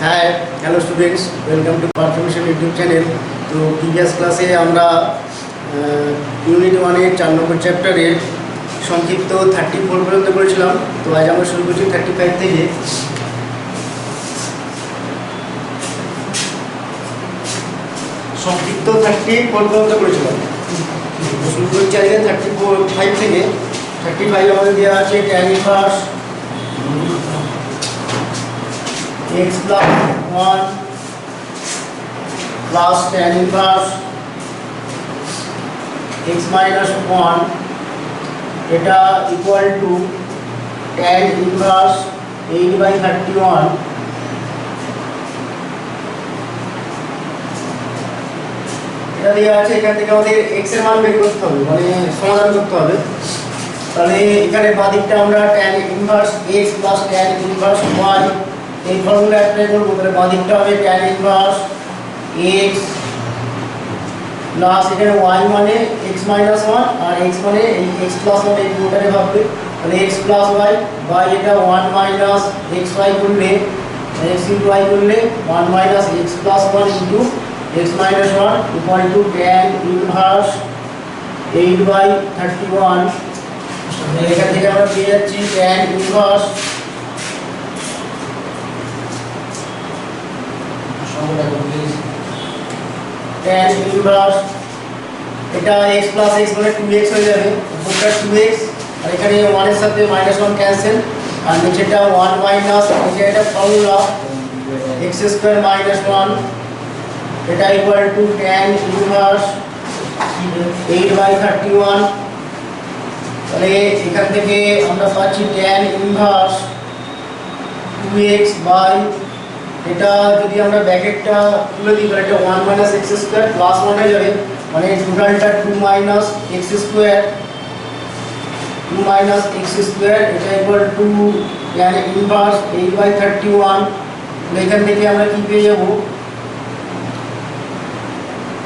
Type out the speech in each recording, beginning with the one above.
Hi hello students, welcome to परफॉर्मेशन YouTube channel. तो previous क्लासे আমরা ইউনিট 1 এর 4 নম্বর চ্যাপ্টারের সংক্ষিপ্ত 34 পর্যন্ত করেছিলাম। তো আজ আমরা শুরু করছি 35 থেকে। সংক্ষিপ্ত 34 পর্যন্ত করেছিলাম, শুরু করছি আজকে 35 থেকে। 35 আমাদের দেওয়া আছে tan inverse x plus 1 plus tan inverse x minus 1 এটা equal to tan inverse 8/31 এটা দেওয়া আছে। এখান থেকে আমাদের x এর মান বের করতে হবে, মানে সমাধান করতে হবে। তাহলে এখানে বাঁ দিকটা আমরা tan inverse x plus tan inverse y এই ফর্মুলা অ্যাপ্লাই করব। তাহলে বাঁ দিকটা হবে tan ইনভার্স x প্লাস এখানে y মানে x minus 1 আর x মানে এই x plus 1 এই দুটোরে ভাববে। তাহলে x plus y বা এটা 1 minus xy করলে x into y করলে 1 minus x plus 1 into x minus 1 equal to tan inverse 8/31। এখান থেকে আমরা পেয়ে যাচ্ছি tan ইনভার্স tan ইনভার্স এটা x plus x মানে 2x হয়ে যাবে, উপরটা 2x আর এখানে 1 এর সাথে -1 ক্যান্সেল আর নিচেটা 1 মাইনাস নিচে এটা ফর্মুলা x² - 1 এটা ইকুয়াল টু tan ইনভার্স 8/31। তাহলে এখান থেকে আমরা পাচ্ছি tan ইনভার্স 2x বাই এটা যদি আমরা ব্র্যাকেটটা তুলে দিই তাহলে এটা 1 মাইনাস x স্কয়ার প্লাস 1 হয়ে যাবে, মানে টোটালটা 2 minus x square 2 minus x square এটা ইকুয়াল টু tan ইনভার্স 8/31। এখান থেকে আমরা কি পেয়ে যাব,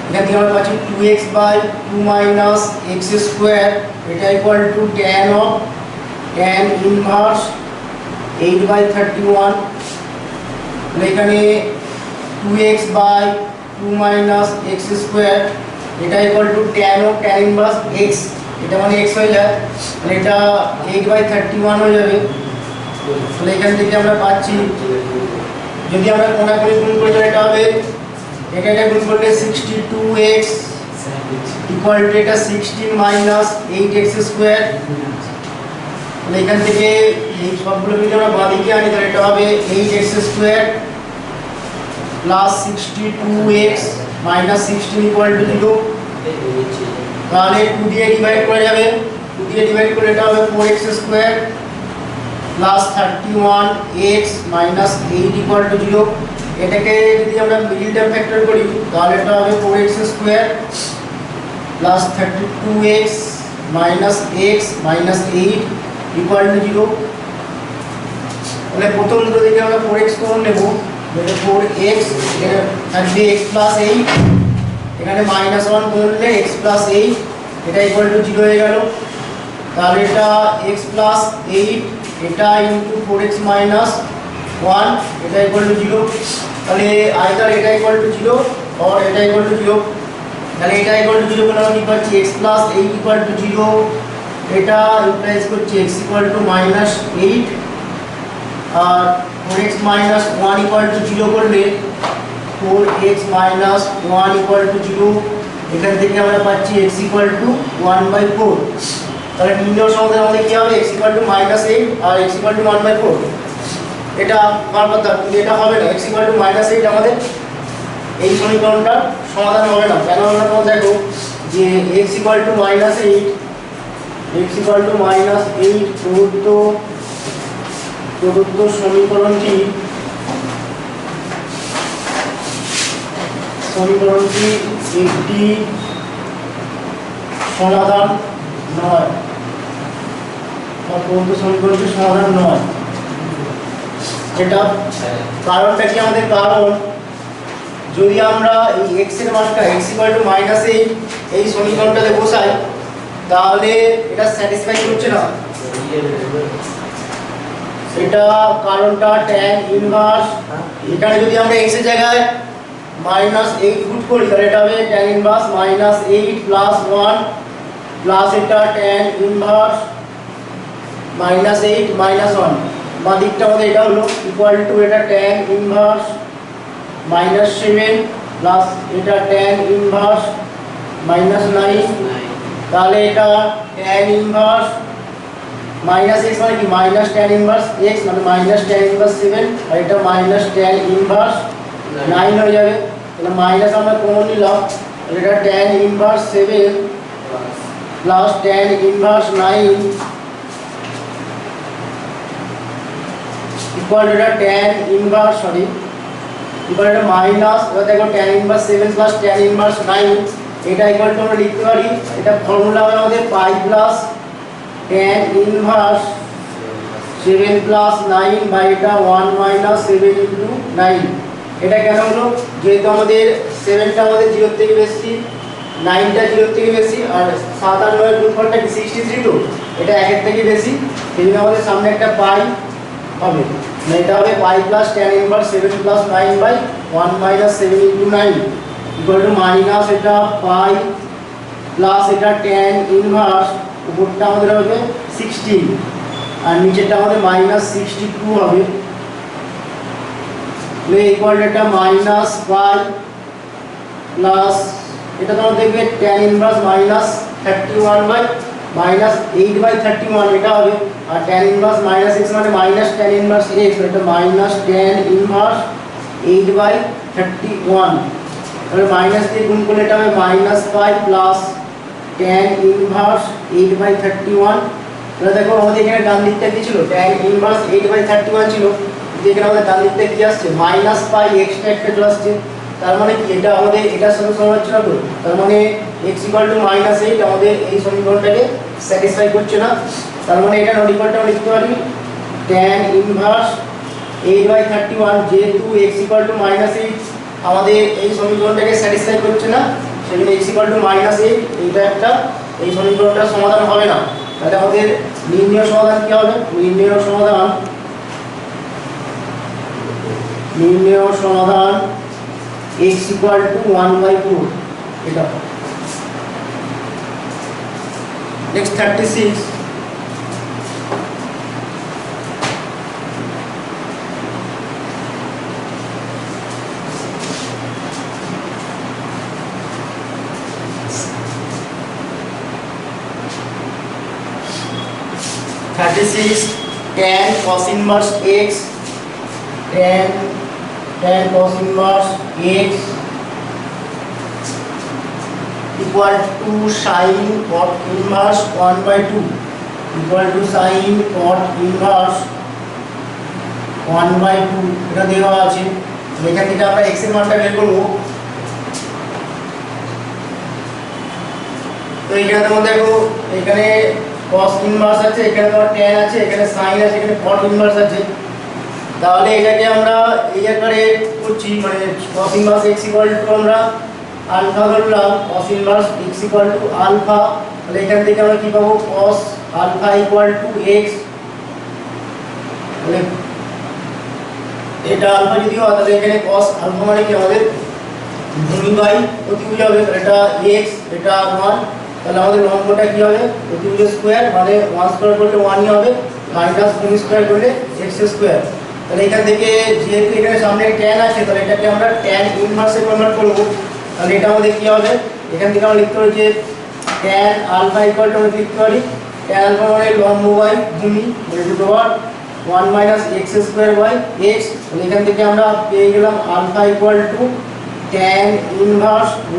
এখান থেকে আমরা পাচ্ছি 2x by 2 minus x square এটা ইকুয়াল টু tan ইনভার্স 8/31। এখানে 2x by 2 minus x square এটা equal to tan inverse x, এটা মানে x হয়ে যায়, মানে এটা 8/31 হয়ে যাবে। তাহলে এখান থেকে আমরা পাচ্ছি যদি আমরা কোণাকুণি গুণ করি তাহলে এটা হবে এটা গুণ করলে 62x ইকুয়াল টু এটা 16 মাইনাস 8x স্কয়ার। তাহলে এখান থেকে এই সবগুলো মিলে আমরা বাঁ দিকে আনি তাহলে এটা হবে 8x square plus 62x minus 16 equal to 0। তাহলে 2 দিয়ে ডিভাইড করা যাবে, 2 দিয়ে ডিভাইড করলে এটা হবে 4x square plus 31x minus 8 equal to 0। এটাকে যদি আমরা মিডল টার্ম ফ্যাক্টর করি তাহলে এটা হবে 4x square plus 32x minus x minus 8 equal to 0। তাহলে প্রথম দুটো থেকে আমরা 4x কমন নেব, যেটা 4x থাকবে x প্লাস 8, এখানে মাইনাস 1 কমন নিলে x প্লাস 8 এটা ইকুয়াল টু 0 হয়ে গেল। তাহলে এটা x প্লাস 8 এটা ইনটু 4x মাইনাস 1 এটা ইকুয়াল টু 0। তাহলে আইদার এটা ইকুয়াল টু 0 অর এটা ইকুয়াল টু 0। তাহলে এটা ইকুয়াল টু 0 বলে আমরা কি পাচ্ছি x প্লাস 8 ইকুয়াল টু 0, এটা ইমপ্লাইজ করছে x ইকুয়াল টু -8 আর 4x মাইনাস 1 ইকুয়াল টু 0 করলে 4x মাইনাস 1 ইকুয়াল টু 0। এখান থেকে আমরা পাচ্ছি x ইকুয়াল টু 1/4। তাহলে নির্ণয় সমাধান আমাদের কি হবে, x ইকুয়াল টু -8 আর x ইকুয়াল টু 1/4। এটা আমার কথা, কিন্তু এটা হবে না, x ইকুয়াল টু -8 আমাদের এই সমীকরণটার সমাধান হবে না। কেন হবে না তোমরা দেখো যে x equal to -8 x equal to -8 প্রদত্ত সমীকরণটি একটি সমাধান নয়, প্রদত্ত সমীকরণটি সমাধান নয়। এটা কারণটা কি আমাদের, কারণ যদি আমরা এই x এর মানটা x ইকুয়াল টু -8 এই সমীকরণটাতে বসাই তাহলে এটা স্যাটিসফাই করছে না, এটা কারণটা tan ইনভার্স, এখানে যদি আমরা x এর জায়গায় -8 পুট করি তাহলে এটা হবে tan ইনভার্স -8 প্লাস 1 প্লাস এটা tan ইনভার্স -8 -1, বাঁ দিকটা আমাদের এটা হলো ইকুয়াল টু এটা tan ইনভার্স -7 প্লাস এটা tan ইনভার্স -9, তাহলে এটা tan ইনভার্স -x মানে কি মাইনাস tan ইনভার্স x মানে -tan ইনভার্স 7, আর এটা -tan ইনভার্স 9 হয়ে যাবে। তাহলে মাইনাস আমরা কমন নিলাম, তাহলে এটা tan inverse 7 plus tan inverse 9 equal to এটা tan inverse equal to minus, এবার দেখো tan inverse 7 plus tan inverse 9, এটা ইকুয়াল টু আমরা লিখতে পারি, এটা ফর্মুলা হবে আমাদের pi plus tan inverse 7 plus 9 by এটা 1 মাইনাস 7 ইনটু 9। এটা কেন হলো, যেহেতু আমাদের 7টা আমাদের 0 থেকে বেশি, 9টা 0 থেকে বেশি, আর 7 আর 9 এর গুণফলটা কি 63, তো এটা 1 এর থেকে বেশি, সেই জন্য আমাদের সামনে একটা পাই হবে, মানে এটা হবে pi plus tan inverse 7 plus 9 by 1 minus 7 into 9 equal to minus এটা পাই প্লাস এটা tan ইনভার্স, উপরটা আমাদের হবে 16 আর নিচেরটা আমাদের -62 হবে, ইকুয়াল টু এটা মাইনাস পাই প্লাস এটা তোমরা দেখবে tan ইনভার্স -31 বাই -8/31 এটা হবে, আর tan ইনভার্স -x মানে tan ইনভার্স x, এটা tan ইনভার্স 8/31, তাহলে মাইনাস দিয়ে গুণ করলে এটা হবে -5 প্লাস tan ইনভার্স 8/31। তাহলে দেখো আমাদের এখানে ডান দিকটা কি ছিল, tan ইনভার্স 8/31 ছিল, যেখানে আমাদের ডান দিকটা কি আসছে -5 এক্সট্রা একটা চলে আসছে, তার মানে কি এটা আমাদের এটার সাথে সমান হচ্ছে না, তো তার মানে x -8 আমাদের এই সমীকরণটাকে স্যাটিসফাই করছে না, তার মানে এটা নট ইকুয়াল টু আমরা লিখতে পারি tan ইনভার্স 8/31, যেহেতু x -8 আমাদের এই সমীকরণটাকে স্যাটিসফাই করছে না, সেজন্য x -8 এইটা একটা এই সমীকরণটার সমাধান হবে না। তাহলে আমাদের নির্ণয় সমাধান কি হবে, নির্ণয় সমাধান x = 1/4, এটা next 36 tan cos inverse x, tan cos inverse x equal to sin cot inverse 1/2 equal to sin cot inverse 1/2, এটা দেওয়া আছে, এখান থেকে আমরা x এর মানটা বের করব। তো এখানে তোমরা দেখো এখানে cos ইনভার্স আছে, এখানে তোমার tan আছে, এখানে sin আছে, এখানে cot ইনভার্স আছে, তাহলে এটাকে আমরা এই আকারে করছি, মানে cos ইনভার্স x = আমরা আলফা ধরলাম, cos ইনভার্স x = আলফা, তাহলে এখান থেকে আমরা কি পাবো cos আলফা = x, তাহলে এটা আলফা যদি হয় তাহলে এখানে cos আলফা মানে কি আমাদের ভূমি বাই অতিভুজ হবে, এটা x এটা 1, তাহলে আমাদের লম্বটা কি হবে অতিভুজ স্কয়ার, মানে 1 স্কয়ার করলে 1ই হবে, মাইনাস ভূমি স্কয়ার করলে x স্কয়ার। তাহলে এখান থেকে যেহেতু এখানে সামনে tan আছে, তাহলে এটাকে আমরা tan ইনভার্সে কনভার্ট করব, তাহলে এটা আমাদের কি হবে, এখান থেকে আমরা লিখতে পারি যে tan আলফা = আমরা লিখতে পারি tan আলফা মানে লম্ব বাই ভূমি, √ 1 - x²/x, তাহলে এখান থেকে আমরা পেয়ে গেলাম আলফা = tan ইনভার্স √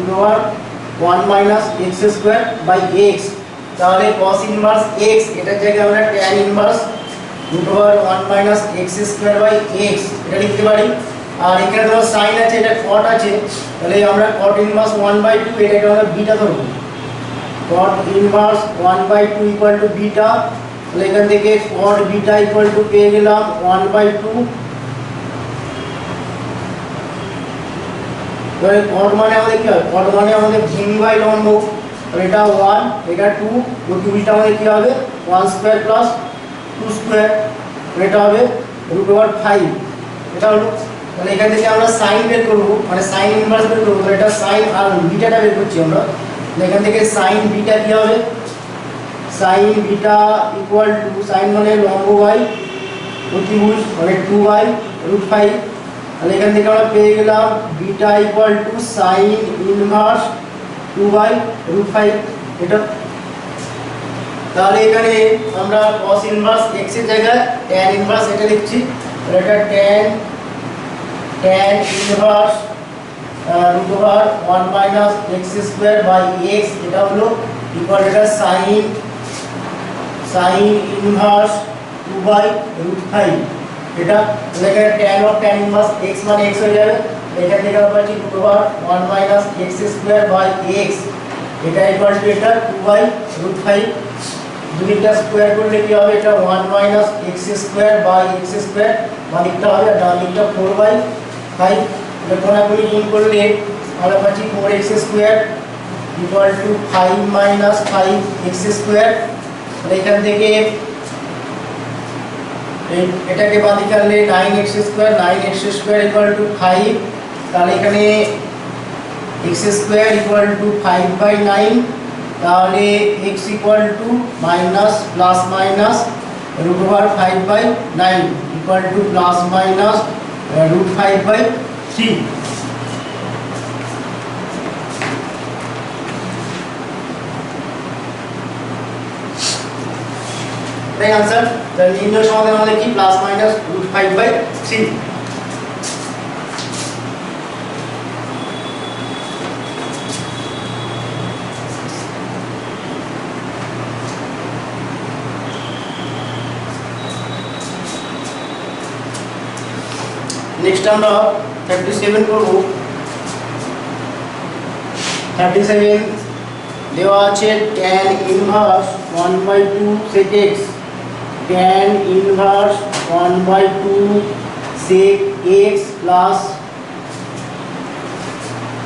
1 - x²/x, তাহলে cos ইনভার্স x এটার জায়গায় আমরা tan ইনভার্স √ 1 - x²/x এটা লিখতে পারি, আর এখানে তো sin আছে, এটা cot আছে, তাহলে আমরা cot ইনভার্স 1/2 এটাকে আমরা বিটা ধরব, cot ইনভার্স 1/2 = বিটা, তাহলে এখান থেকে cot বিটা = পেয়ে গেলাম 1/2, তাহলে cot মানে আমাদের কি হয়, cot মানে আমাদের ভূমি বাই লম্ব, তাহলে এটা 1 এটা 2, অতিভুজটা আমাদের কি হবে 1² + 2², এটা হবে √5। এটা হলো, তাহলে এখান থেকে আমরা সাইন বের করব, মানে সাইন ইনভার্স বের করব। তাহলে এটা সাইন আর বিটাটা বের করছি আমরা। এখান থেকে সাইন বিটা কি হবে, sine beta equal to, sine মানে লম্ব বাই অতিভুজ মানে 2/√5। তাহলে এখান থেকে আমরা পেয়ে গেলাম beta equal to sign inverse 2/√5 এটা। তাহলে এখানে আমরা cos ইনভার্স x এর জায়গায় tan ইনভার্স এটা লিখছি। তাহলে এটা tan ইনভার্স √1 - x² x এটা হলো ইকুয়াল এটা সাইন ইনভার্স 2/√5 এটা। এখানে tan ইনভার্স x মানে x হয়ে যাবে। এখান থেকে আমরা পাচ্ছি √1 - x² x এটা ইকুয়াল টু এটা 2/√5। দুইটা স্কয়ার করলে কি হবে, এটা 1 - x² x² বাদিকটা হবে আর ডান দিকটা 4/5। এটা কোণাকুণি গুণ করলে আমরা পাচ্ছি 4x² ইকুয়াল টু 5 - 5x²। তাহলে এখান থেকে এটাকে বাদিকে আনলে 9x² ইকুয়াল টু 5। তাহলে এখানে x² ইকুয়াল টু 5/9। তাহলে x equal to minus plus minus √5/9 equal to plus minus √5/3। এটাই आंसर। তাহলে নির্ণয় সমাধান মানে কি, প্লাস মাইনাস √5/3। নেক্সট আমরা 37 করব। 37 দেওয়া আছে tan inverse 1/2 sec x, tan inverse 1/2 sec x plus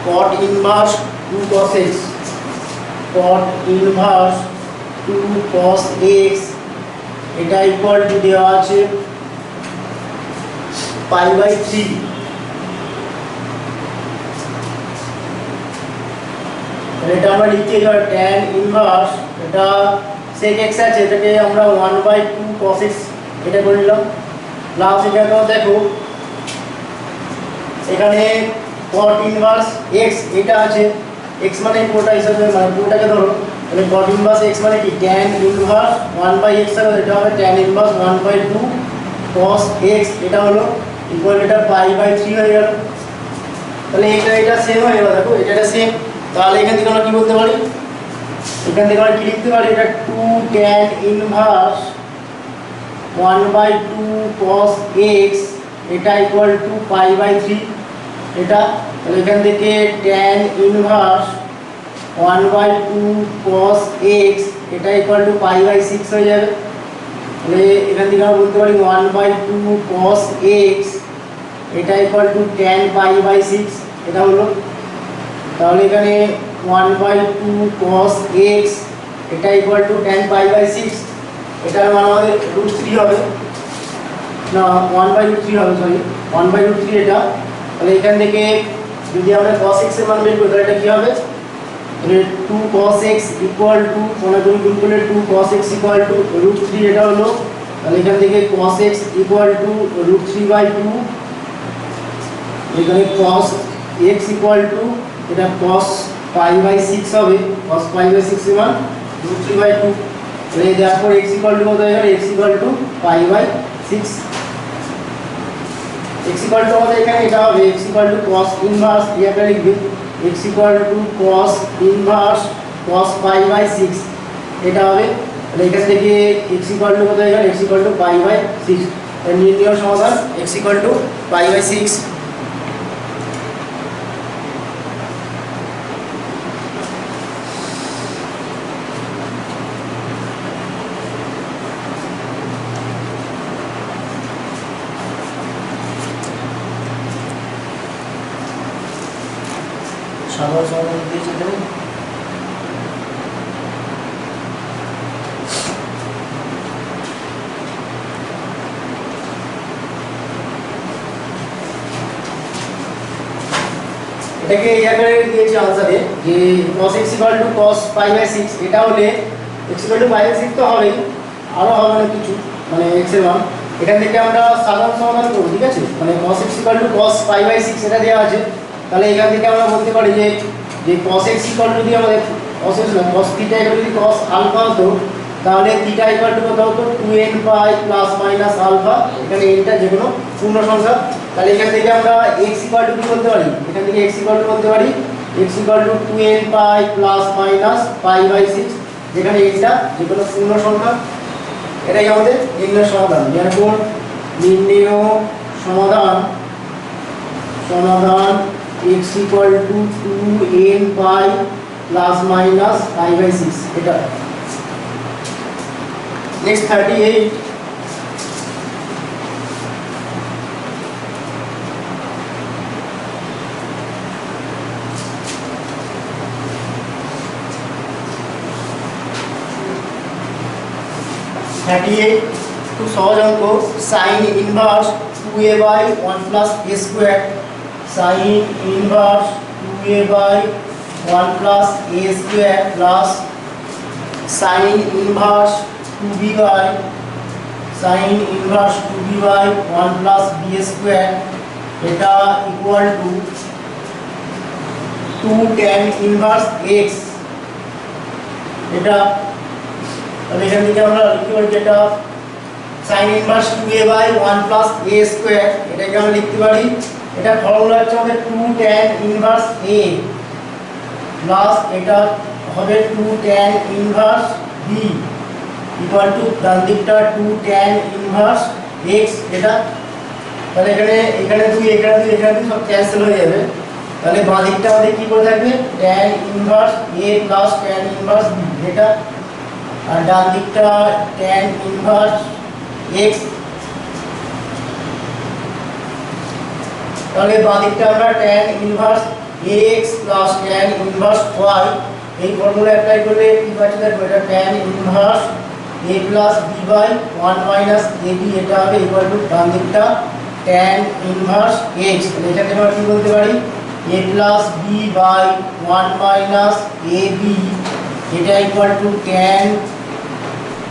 cot inverse 2 cos x, cot inverse 2 cos x এটা ইকুয়াল টু দেওয়া আছে π/3। এটা আমরা লিখছি এবার tan ইনভার্স, এটা sec x আছে, এটাকে আমরা 1/2 cos x এটা করে নিলাম প্লাস এটাকেও দেখো এখানে cot ইনভার্স x এটা আছে, x মানে পুরোটা হিসাবে মানে পুরোটাকে ধরো। তাহলে cot ইনভার্স x মানে কি, tan ইনভার্স 1/x আর এটা হবে tan ইনভার্স 1/2 cos x এটা হলো ইকুয়াল এটা π/3 হয়ে গেল। তাহলে এটা সেম হয়ে গেল, দেখো এটা সেম। তাহলে এখান থেকে আমরা কি বলতে পারি, এখান থেকে আমরা কি লিখতে পারি, এটা 2 tan ইনভার্স 1/2 cos x এটা ইকুয়াল টু π/3 এটা। তাহলে এখান থেকে tan ইনভার্স 1/2 cos x এটা ইকুয়াল টু π/6 হয়ে যাবে। তাহলে এখান থেকে আমরা বলতে পারি 1/2 cos x এটা ইকুয়াল টু tan π/6 এটা হলো। তাহলে এখানে 1/2 cos x এটা ইকুয়াল টু tan π/6, এটার মান আমাদের √3 হবে, না 1/3 হবে, সরি 1/3 এটা। তাহলে এখান থেকে যদি আমরা cos x এর মান বের করি তাহলে এটা কি হবে, 2 cos x ইকুয়াল টু কোণাকুণি গুণ করলে 2 cos x ইকুয়াল টু √3 এটা হলো। তাহলে এখান থেকে cos x ইকুয়াল টু √3/2, এখানে cos x ইকুয়াল টু এটা cos π/6 হবে, cos π/6 এর মান √3/2। তাহলে therefore x ইকুয়াল টু কত হয়ে গেল, x equal to π/6। x equal to আমাদের এখানে এটা হবে x equal to cos inverse, এটা লিখবে x equal to cos inverse cos π/6 এটা হবে। তাহলে এখান থেকে x ইকুয়াল টু কত হয়ে গেল, x ইকুয়াল টু π/6। তাহলে নির্ণয় সমাধান x ইকুয়াল টু π/6। সাধারণ সমাধান দিয়েছি এখানে। এটাকে এই আকারে দিয়েছি আনসারে যে cos x cos π/6, এটা হলে x π/6 তো হবেই, আরও হবে না কিছু, মানে x এর মান এখান থেকে আমরা সাধারণ সমাধান করব, ঠিক আছে। মানে cos x cos π/6 এটা দেওয়া আছে, তাহলে এখান থেকে আমরা বলতে পারি যে cos x যদি আমাদের cos θ যদি cos আলফা হতো, তাহলে θ কত হতো 2n π প্লাস মাইনাস আলফা, এখানে এটা যে কোনো পূর্ণ সংখ্যা। তাহলে এখান থেকে আমরা x কি বলতে পারি, এখান থেকে x বলতে পারি x 2n π প্লাস মাইনাস π/6, যেখানে এটা যে কোনো পূর্ণ সংখ্যা। এটাই আমাদের নির্ণয় সমাধান। যেমন নির্ণয় সমাধান x 2n π প্লাস মাইনাস π/6, এটা। নেক্সট 38, টু সহজ অঙ্ক sine inverse 2a/1 plus a square, sine inverse 2a/1 plus a square plus sine inverse 2b/1 plus b square, এটা equal to 2 tan inverse x। এটা তাহলে এখান থেকে আমরা লিখতে পারি যেটা sin inverse 2a/1 plus a square, এটাকে আমরা লিখতে পারি, এটা ফর্মুলা হচ্ছে আমাদের 2 tan ইনভার্স a প্লাস এটা হবে 2 tan inverse b equal to ডান দিকটা 2 tan ইনভার্স x। এটা তাহলে এখানে 2 এখানে সব ক্যান্সেল হয়ে যাবে, তাহলে বাঁ দিকটা আমাদের কি করে থাকবে tan inverse a plus tan inverse b, এটা। আর ডান দিকটা tan ইনভার্স x, তাহলে বাঁ দিকটা আমরা tan inverse ax plus tan inverse y, এই ফর্মুলা অ্যাপ্লাই করলে কি পাচ্ছি দেখো, এটা tan inverse a plus b/1 minus ab, এটা হবে ইকুয়াল টু ডান দিকটা tan ইনভার্স x। তাহলে এখানে আমরা কি বলতে পারি a plus b/1 minus ab, এটা equal to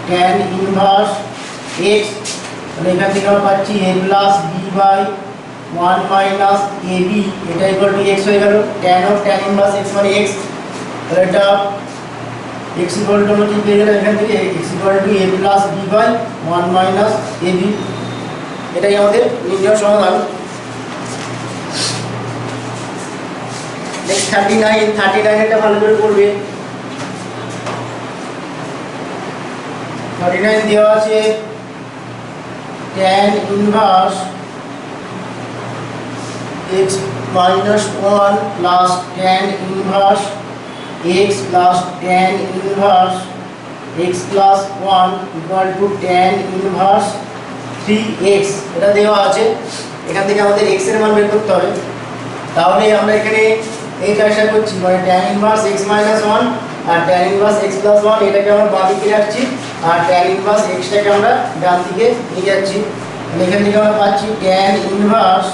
tan inverse x। তাহলে এখান থেকে আমরা পাচ্ছি a plus b/1 minus ab, এটা ইকুয়াল টু x হয়ে গেল, tan ইনভার্স x মানে x। তাহলে এটা x ইকুয়াল টু আমরা কি পেয়ে গেলাম এখান থেকে x equal two a plus b/1 minus ab, এটাই আমাদের নির্ণয় সমাধান। নেক্সট 39 এটা ভালো করে করবে। 39 দেওয়া আছে tan inverse x minus 1 plus tan inverse x plus tan inverse x plus 1 equal to tan inverse 3x, এটা দেওয়া আছে। এখান থেকে আমাদের x এর মান বের করতে হবে, তাহলে আমরা এখানে এই কাজটা করছি, মানে tan inverse x minus 1 আর tan inverse x plus 1 এটাকে আমরা বাঁ দিকে রাখছি, আর tan inverse x টাকে আমরা ডান দিকে নিয়ে যাচ্ছি। এখান থেকে আমরা পাচ্ছি tan inverse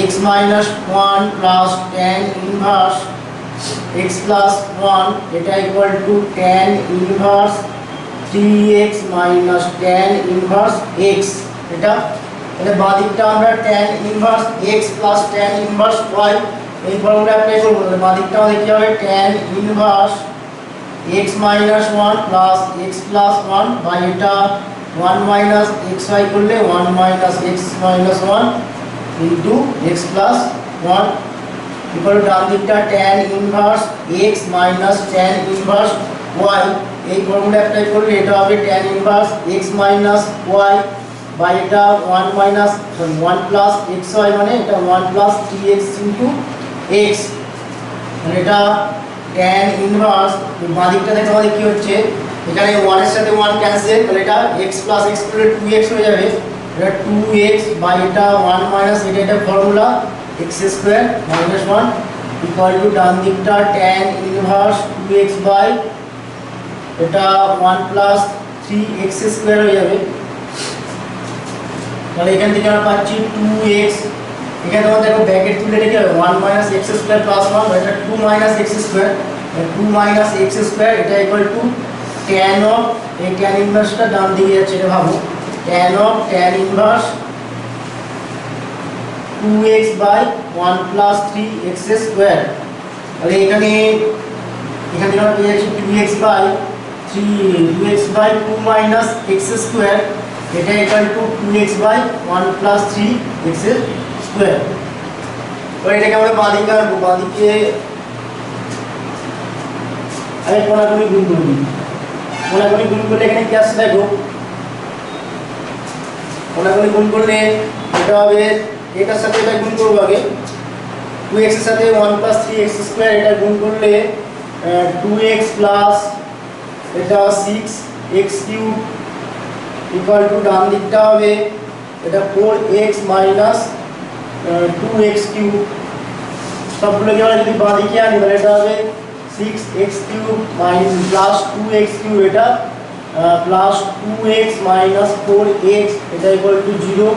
x minus 1 plus tan inverse x plus 1, এটা equal to tan inverse 3x minus tan inverse x, এটা। তাহলে বাঁ দিকটা আমরা tan inverse x plus tan inverse y এই ফর্মুলা অ্যাপ্লাই করব। তাহলে বাঁ দিকটা আমাদের কি হবে tan inverse x minus 1 plus x plus 1 by এটা 1 minus xy করলে 1 minus x minus 1 into x plus 1 equal to ডান দিকটা tan inverse x minus tan inverse y, এই ফর্মুলা অ্যাপ্লাই করলে এটা হবে tan inverse x minus y by এটা 1 plus xy মানে এটা 1 plus 3x into x, মানে এটা tan inverse বাঁ দিকটা দেখো আমাদের কি হচ্ছে, এখানে 1 এর সাথে 1 ক্যান্সেল, তাহলে এটা x plus x করলে 2x হয়ে যাবে, এটা 2x বাই এটা 1 মাইনাস এটা formula x square minus 1 equal to ডান দিকটা tan ইনভার্স 2x বাই এটা 1 প্লাস 3x স্কয়ার হয়ে যাবে। তাহলে এখান থেকে আমরা পাচ্ছি 2x এখানে তোমার দেখো ব্র্যাকেট তুলে রেখে হবে 1 মাইনাস এক্স স্কোয়ার প্লাস 1, এটা 2 minus x square, 2 minus x square এটা ইকুয়াল টু ট্যান অফ, এই ট্যান ইনভার্সটা ডান দিকে যাচ্ছে, এটা ভাবো tan of tan inverse 2x by 1 plus 3x square. তাহলে এখানে থেকে আমরা পেয়ে যাচ্ছি 2x by 2 minus x square, এটা equal to 2x by 1 plus 3x square. তো এটাকে আমরা বাঁদিকে আনবো, বাঁদিকে আমি কোনাকুনি গুণ করে দিই, কোনাকুনি গুণ করলে এখানে কি আসছে দেখো, কোনাকুনি গুণ করলে এটা হবে এটার সাথে এটা গুণ করবো আগে, 2x এর সাথে 1 প্লাস 3x স্কোয়ার এটা গুণ করলে 2x প্লাস এটা 6x কিউব ইকুয়াল টু ডান দিকটা হবে এটা 4x মাইনাস 2x কিউব। সবগুলোকে আমরা যদি বাঁ দিকে আনি তাহলে এটা হবে 6x cube minus plus 2x cube, এটা প্লাস 2x মাইনাস 4x এটা equal to 0,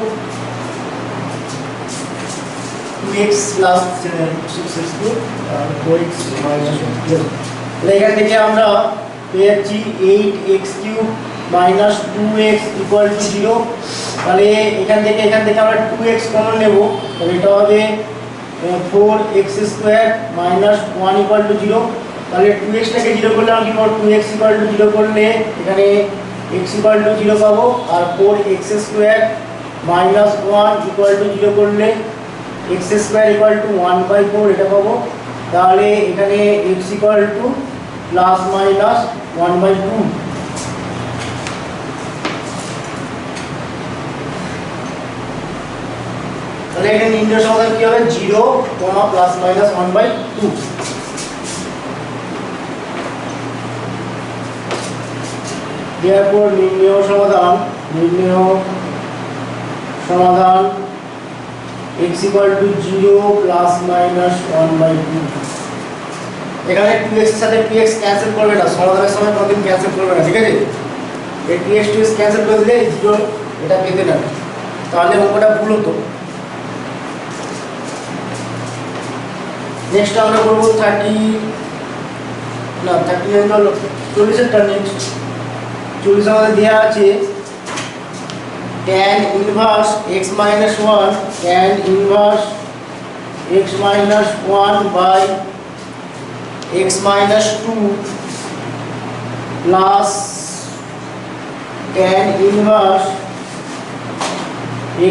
2x plus 6x cube 4x minus 0। তাহলে এখান থেকে আমরা পেয়ে যাচ্ছি 8x cube minus 2x equal to 0। তাহলে এখান থেকে আমরা 2x কমন নেব, তাহলে এটা হবে 4x square minus 1 equal to 0। তাহলে 2xটাকে 0 করলে আমরা কি পাবো, 2x ইকুয়াল টু 0 করলে এখানে x ইকুয়াল টু 0 পাবো, আর 4x square minus 1 equal to 0 করলে x স্কোয়ার ইকুয়াল টু 1/4 এটা পাবো। তাহলে এখানে x equal to plus minus 1/2। তাহলে এখানে নির্ণয় সমাধান কি হবে, 0, প্লাস মাইনাস 1/2। therefore নির্ণয় সমাধান x equal to 0 plus minus 1/2। এখানে 2x এর সাথে px ক্যান্সেল করবে না, সমাধানের সময় কোনদিন ক্যান্সেল করবে না, ঠিক আছে। এই 2x ক্যান্সেল করে দিলে 0 এটা পেতে না, তাহলে অঙ্কটা ভুল হতো। নেক্সট আমরা করব 40 এর টার্ম। নেক্সট 40 আমাদের দেওয়া আছে tan inverse x minus 1 tan inverse x minus 1 by x minus 2 plus tan inverse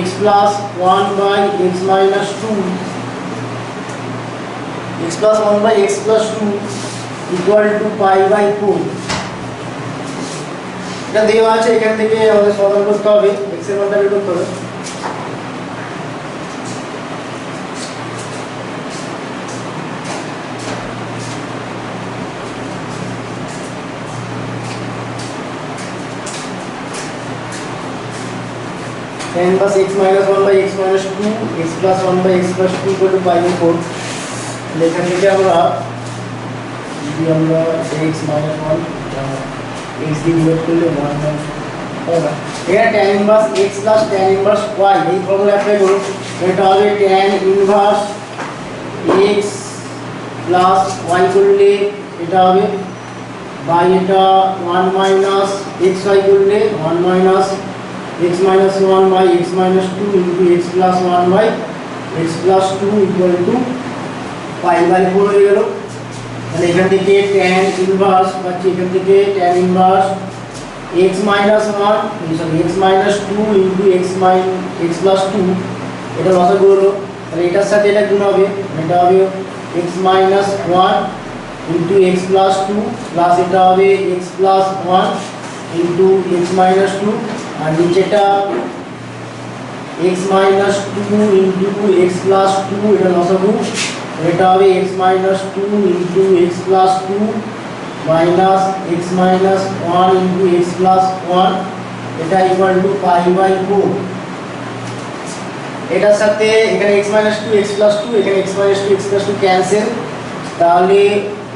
x plus 1 by x minus 2 x plus 1 by x plus 2 equal to pi by 4। এটা দেওয়া আছে, এখান থেকে আমাদের সমাধান করতে হবে, x এর মানটা বের করতে হবে। tan plus x minus 1 by x minus 2 x plus 1 by x plus 2 equal to pi by 4। এখান থেকে আমরা যদি আমরা x minus 1 x দিয়ে ডিভাইড করলে 1 minus হবে, এটা tan inverse x plus tan inverse y এই ফর্মুলা অ্যাপ্লাই করো, এটা হবে tan inverse x plus y করলে এটা হবে বাই এটা 1 minus xy করলে 1 minus x minus 1 by x minus 2 into x plus 1 by x plus 2 equal to pi by 4 হয়ে গেল। তাহলে এখান থেকে tan ইনভার্স পাচ্ছি, এখান থেকে tan inverse x minus 1 sorry x minus 2 into x plus 2 এটা লসাগু হলো। তাহলে এটার সাথে এটা গুণ হবে, এটা হবে x minus 1 into x plus 2 plus এটা হবে x plus 1 into x minus 2, আর নিচেটা x minus 2 into x plus 2 এটা লসাগু, এটা হবে x minus 2 into x plus 2 minus x minus 1 into x plus 1 এটা equal to pi by 4। এটার সাথে এখানে x minus 2 x plus 2 এখানে x minus 2 x plus 2 cancel, তাহলে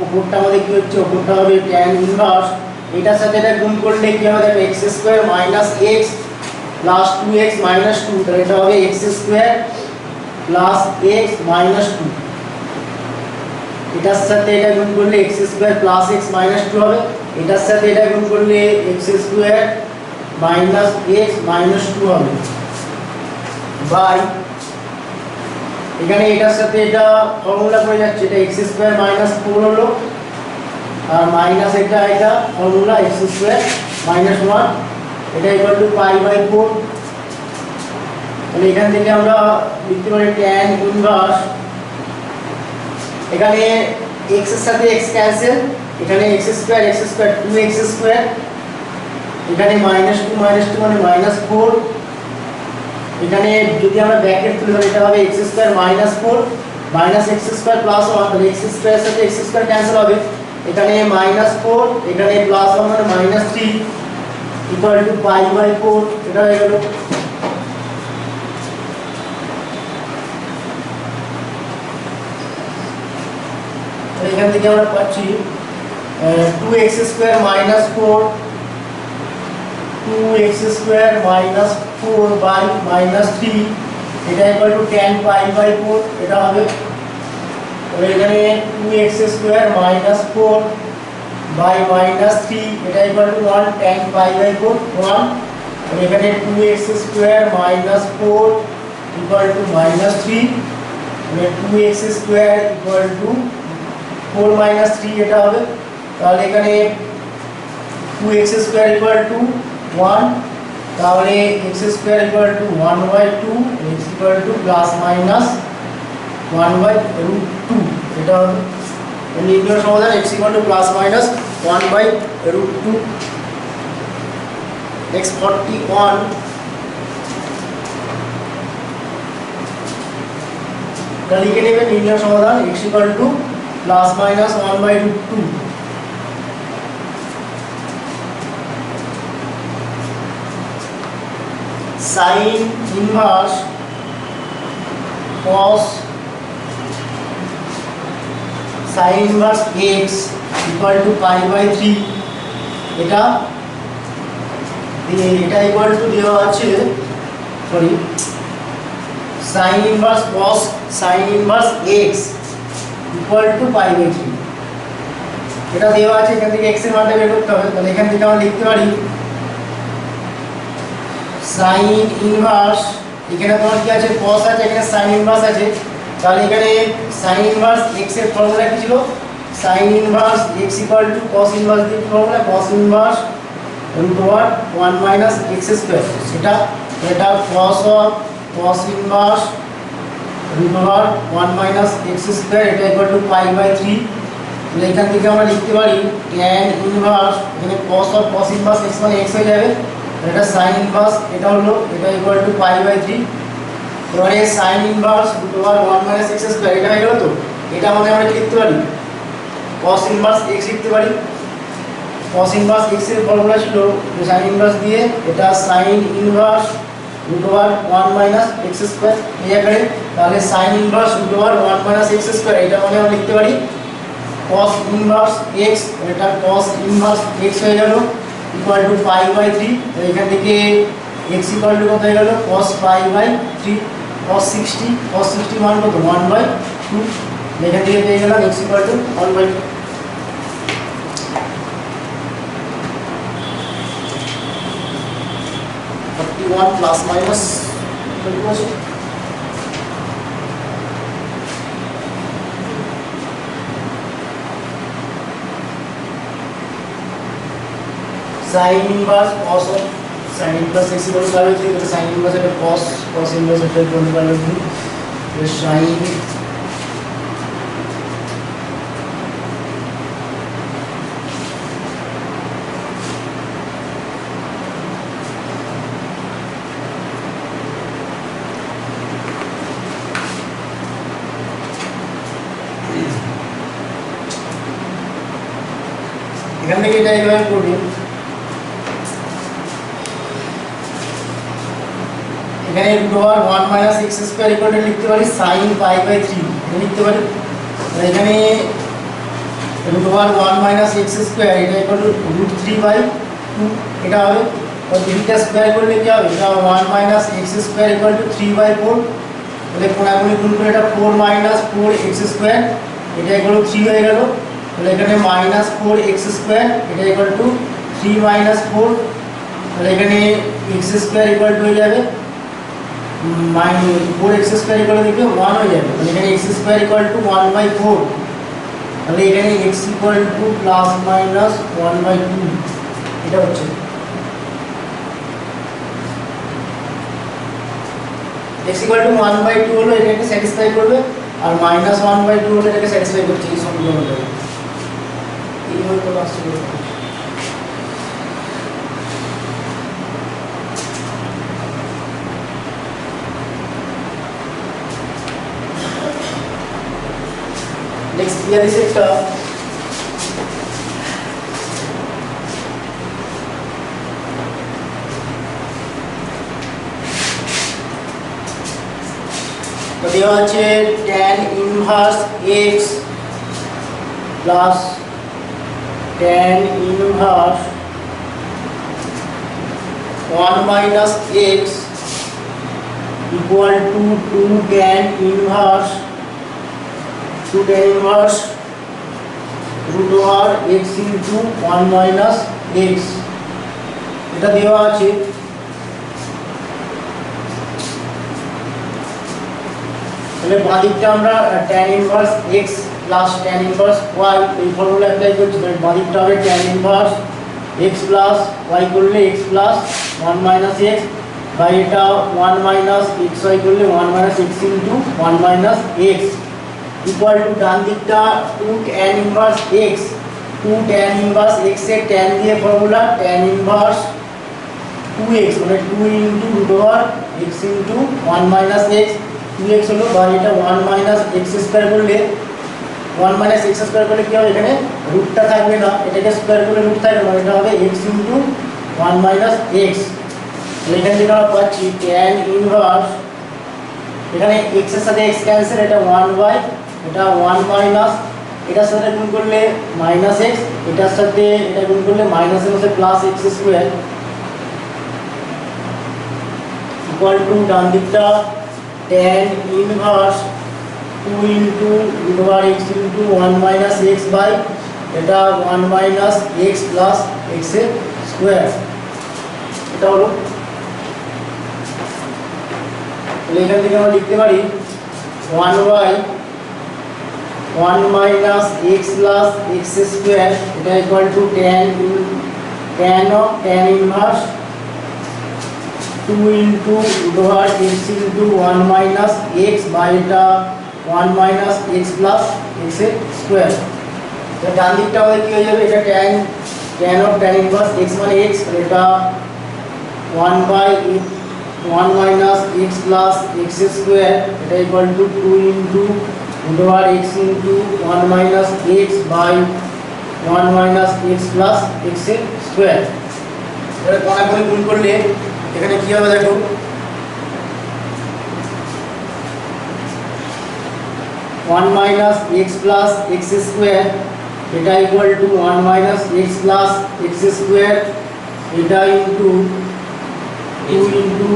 উপরটা আমাদের কি হচ্ছে, উপরটা হবে tan ইনভার্স, এটার সাথে এটা গুণ করলে কি হবে দেখো x square minus x plus 2x minus 2, তাহলে এটা হবে x square plus x minus two, এটার সাথে এটা গুণ করলে x square plus x minus two হবে, এটার সাথে এটা গুণ করলে x square minus x minus two হবে, বাই এখানে এটার সাথে এটা ফর্মুলা করে যাচ্ছে, এটা এক্স স্কোয়ার মাইনাস ফোর হলো, আর মাইনাস এটা formula x square minus one, এটা equal to pi by four. তাহলে এখান থেকে আমরা লিখতে পারি ট্যান ইনভার্স, এখানে x এর সাথে x ক্যান্সেল, এখানে x স্কয়ার 2x স্কয়ার, এখানে -2 মানে -4, এখানে যদি আমরা ব্র্যাকেট তুলে ধরি এটা হবে x square -4 x square plus 1, তাহলে x স্কয়ার এর সাথে x স্কয়ার ক্যান্সেল হবে, এখানে -4 এখানে প্লাস 1 মানে -3 ইকুয়াল টু পাই বাই 4, এটা হয়ে গেল। এখান থেকে আমরা পাচ্ছি 2x স্কয়ার -4 বাই -3, এটা equal to tan pi by 4, এটা হবে। তাহলে এখানে 2x স্কয়ার -4 বাই -3, এটা equal to 1 tan pi by 4 1, আর এখানে 2x স্কয়ার -4 ইকুয়াল টু -3, মানে 2x স্কয়ার ইকুয়াল টু 4 3, এটা হবে। তাহলে এখানে 2x স্কয়ার ইকুয়াল টু 1, তাহলে x square equal to 1/2, x equal to plus minus 1/√2, এটা হবে নির্ণয় সমাধান, x equal to plus minus 1/√2। Next 41, এটা লিখে নেবেন নির্ণয় সমাধান, x equal to plus minus 1/√2। Sine inverse cos sin inverse x equal to pi by 3, এটা ইকুয়াল টু দেওয়া আছে, sorry sin inverse cos sin inverse x equal to pi by 3, এটা দেওয়া আছে, এখান থেকে x এর মানটা বের করতে হবে। তাহলে এখান থেকে আমরা লিখতে পারি sin ইনভার্স, এখানে তোমার কি আছে cos আছে, এখানে sin ইনভার্স আছে, তাহলে এখানে sin ইনভার্স x এর ফর্মুলা কি ছিল, sin inverse x equal to cos inverse এর formula cos inverse √1 minus x square, এটা cos inverse √1 minus x square, এটা ইকুয়াল টু পাই বাই 3। তাহলে এখান থেকে আমরা লিখতে পারি tan ইনভার্স, এখানে cos ইনভার্স x মানে x হয়ে যাবে, এটা sin ইনভার্স, এটা হলো এটা ইকুয়াল টু পাই বাই 3। এবারে sin inverse √1 minus x square, এটা হয়ে গেল। তো এটা মানে আমরা কি লিখতে পারি, cos ইনভার্স x লিখতে পারি, cos ইনভার্স x এর ফর্মুলা ছিল sin ইনভার্স দিয়ে, এটা sin inverse √1 minus x square এই জায়গায়, তাহলে sin inverse √1 minus x square, এটা মানে আমরা লিখতে পারি cos ইনভার্স x, এটা cos ইনভার্স x হয়ে গেল ইকুয়াল টু পাই বাই 3। তো এখান থেকে x ইকুয়াল টু কত হয়ে গেল cos পাই বাই 3, cos 60 মান কত 1/2, এখান থেকে পেয়ে গেলাম x equal to 1/2। 41 plus minus 20%। sin inverse cos of sin inverse x equal to 3, তো sin ইনভার্স এটা cos ইনভার্স এটা ইকুয়াল টু 3, তো sin এখান থেকে এটা এইভাবে করবেন, এখানে √1 minus x square equal two লিখতে পারি sin পাই বাই 3, এটা লিখতে পারি। এখানে √1 মাইনাস x স্কয়ার, এটা ইকুয়াল টু √3/2, এটা হবে। তো 3টা স্কয়ার করলে কি হবে, এটা 1 minus x square equal to 3/4, তাহলে কোনাকুনি গুণ করে এটা 4 মাইনাস 4x স্কয়ার এটা ইকুয়াল টু 3 হয়ে গেল। তাহলে এখানে মাইনাস 4x স্কয়ার এটা ইকুয়াল টু 3 মাইনাস 4, তাহলে এখানে x স্কয়ার ইকুয়াল টু হয়ে যাবে 4x স্কয়ার ইকুয়াল টু দেখবে 1 হয়ে যাবে। তাহলে এখানে x স্কয়ার ইকুয়াল টু 1/4, তাহলে এখানে x equal to plus minus 1/2 এটা হচ্ছে x ইকুয়াল টু 1/2 হলো এটাকে স্যাটিসফাই করবে, আর মাইনাস 1/2 হলো এটাকে স্যাটিসফাই করছে এই সমীকরণটাকে। এইভাবে তো আসছে। নেক্সট ক্লিয়ার দিছে একটা তো দেওয়া আছে tan inverse x plus tan inverse 1 minus x equal to 2 tan inverse root over x into 1 minus x এটা দেওয়া আছে। তাহলে বাঁ দিকটা আমরা tan inverse x plus tan inverse y এই ফর্মুলা অ্যাপ্লাই করছি। তাহলে বাঁ দিকটা হবে tan inverse x plus y করলে x plus 1 minus x by এটা 1 মাইনাস xy করলে 1 minus x into 1 minus x equal to ডান দিকটা 2 tan inverse x 2 tan inverse x এর tan দিয়ে ফর্মুলা tan ইনভার্স 2x মানে 2 into root over x into 1 minus x 2x হলো বা এটা 1 মাইনাস x স্কয়ার করলে 1 মাইনাস x স্কয়ার করলে কি হবে এখানে রুটটা থাকবে না, এটাকে স্কয়ার করলে রুট থাকবে মানে এটা হবে x ইনটু 1 মাইনাস x। তাহলে এখান থেকে আমরা পাচ্ছি tan ইনভার্স এখানে x এর সাথে x ক্যান্সেল এটা 1 এটা 1 মাইনাস এটার সাথে গুণ করলে মাইনাস x এটার সাথে এটা গুণ করলে মাইনাস এর সাথে plus x square equal to ডান দিকটা tan inverse 2 into root over x into 1 minus x by এটা 1 মাইনাস x প্লাস x এর স্কয়ার এটা হলো। তাহলে এখান থেকে আমরা লিখতে পারি 1 minus x plus x square এটা equal to tan inverse 2 into root over x into 1 minus x by এটা 1 মাইনাস x প্লাস x এর স্কয়ার। তো ডান দিকটা আমাদের কি হয়ে যাবে এটা tan ইনভার্স x মানে x এটা 1 minus x plus x square এটা equal to 2 into root over x into 1 minus x by 1 minus x plus x এর স্কয়ার। এবার কোনাকুনি গুণ করলে এখানে কি হবে দেখো 1 minus x plus x square এটা equal to 1 minus x plus x square এটা into 2 into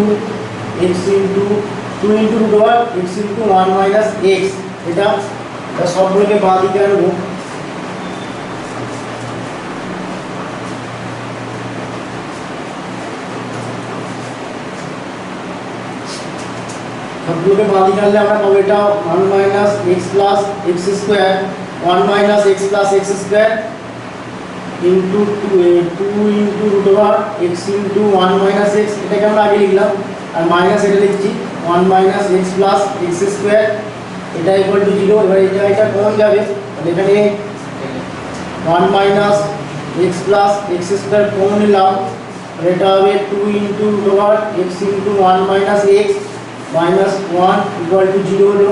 x into 2 into root over x into 1 minus x এটা সবগুলোকে বাঁ দিকে আনবো। সবগুলোকে বাঁ দিকে আনলে আমরা পাবো এটা 1 minus x plus x square 1 minus x plus x square into 2 into root over x into 1 minus x এটাকে আমরা আগে লিখলাম আর মাইনাস এটা লিখছি 1 minus x plus x square এটা ইকুয়াল টু 0। এবার এটা কমন যাবে তাহলে এখানে 1 minus x plus x square common নিলাম আর এটা হবে 2 into root over x into 1 minus x minus 1 equal to 0 হলো।